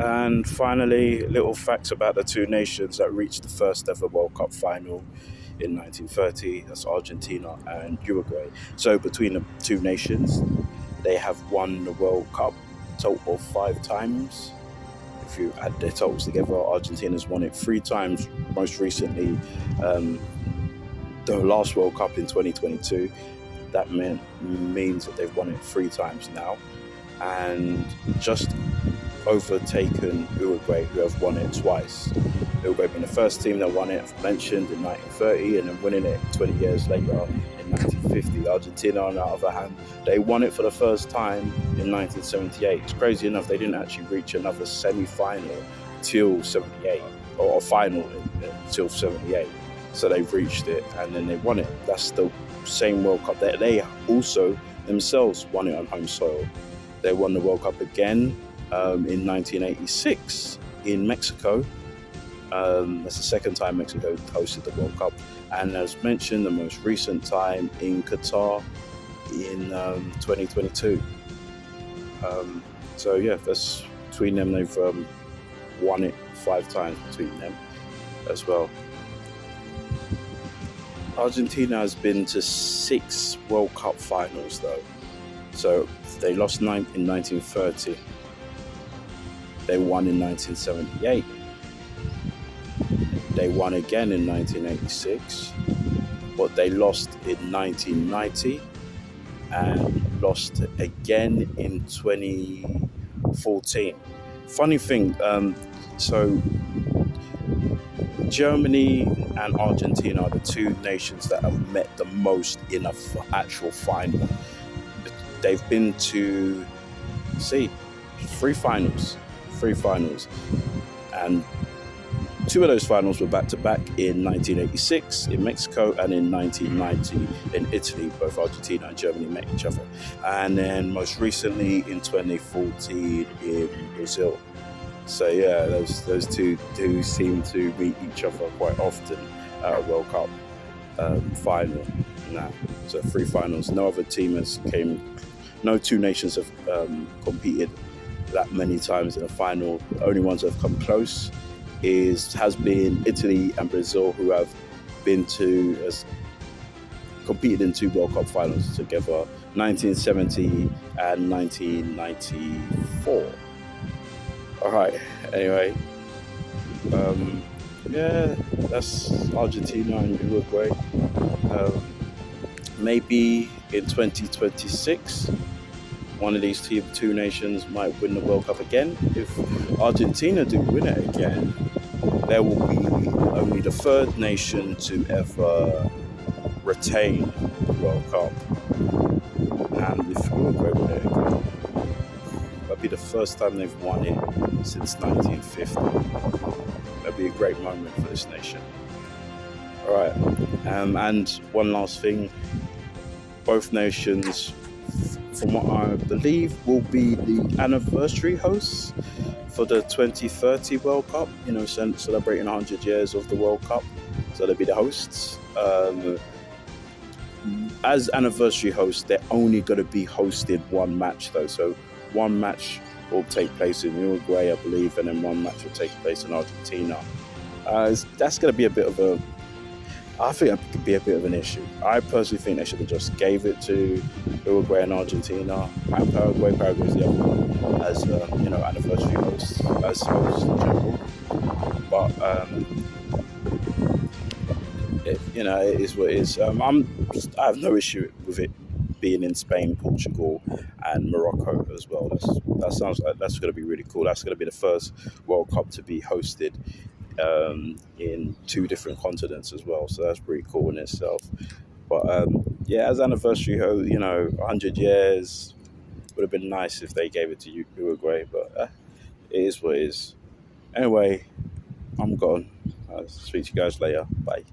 And finally, little facts about the two nations that reached the first ever World Cup final in 1930. That's Argentina and Uruguay. So between the two nations, they have won the World Cup a total of 5 times. If you add their totals together, Argentina's won it 3 times. Most recently, um, the last World Cup in 2022. That means that they've won it 3 times now, and just overtaken Uruguay, who have won it twice. Uruguay being the first team that won it, I've mentioned, in 1930, and then winning it 20 years later in 1950. Argentina, on the other hand, they won it for the first time in 1978. It's crazy enough, they didn't actually reach another semi-final till 78, or a final until 78. So they've reached it, and then they won it. That's the same World Cup. They also themselves won it on home soil. They won the World Cup again in 1986 in Mexico. That's the second time Mexico hosted the World Cup. And as mentioned, the most recent time in Qatar in 2022. So yeah, that's between them. They've won it 5 times between them as well. Argentina has been to 6 World Cup finals though. So they lost 9 in 1930. They won in 1978. They won again in 1986. But they lost in 1990 and lost again in 2014. Funny thing, so Germany and Argentina are the two nations that have met the most in an actual final. They've been to, 3 finals. And 2 of those finals were back-to-back in 1986 in Mexico and in 1990 in Italy. Both Argentina and Germany met each other. And then most recently in 2014 in Brazil. So yeah, those two do seem to meet each other quite often at a World Cup final now. So 3 finals. No two nations have competed that many times in a final. The only ones that have come close has been Italy and Brazil, who have competed in 2 World Cup finals together, 1970 and 1994. All right. Anyway, yeah, that's Argentina and Uruguay. Maybe in 2026, one of these two nations might win the World Cup again. If Argentina do win it again, there will be only the 3rd nation to ever retain the World Cup. And if Uruguay win it again, that'll be the first time they've won it since 1950. That'll be a great moment for this nation. All right, and one last thing, both nations, from what I believe, will be the anniversary hosts for the 2030 World Cup, celebrating 100 years of the World Cup. So they'll be the hosts. As anniversary hosts, they're only going to be hosting 1 match though. So 1 match will take place in Uruguay, I believe, and then 1 match will take place in Argentina. That's going to be I think that could be a bit of an issue. I personally think they should have just gave it to Uruguay and Argentina and Paraguay. Paraguay's the other one as anniversary hosts, as hosts in general. But it is what it is. I have no issue with it being in Spain, Portugal, and Morocco as well. That sounds like that's going to be really cool. That's going to be the first World Cup to be hosted in 2 different continents as well, so that's pretty cool in itself. But yeah, as anniversary, 100 years would have been nice if they gave it to Uruguay, but it is what it is. Anyway, I'm gone. I'll speak to you guys later. Bye.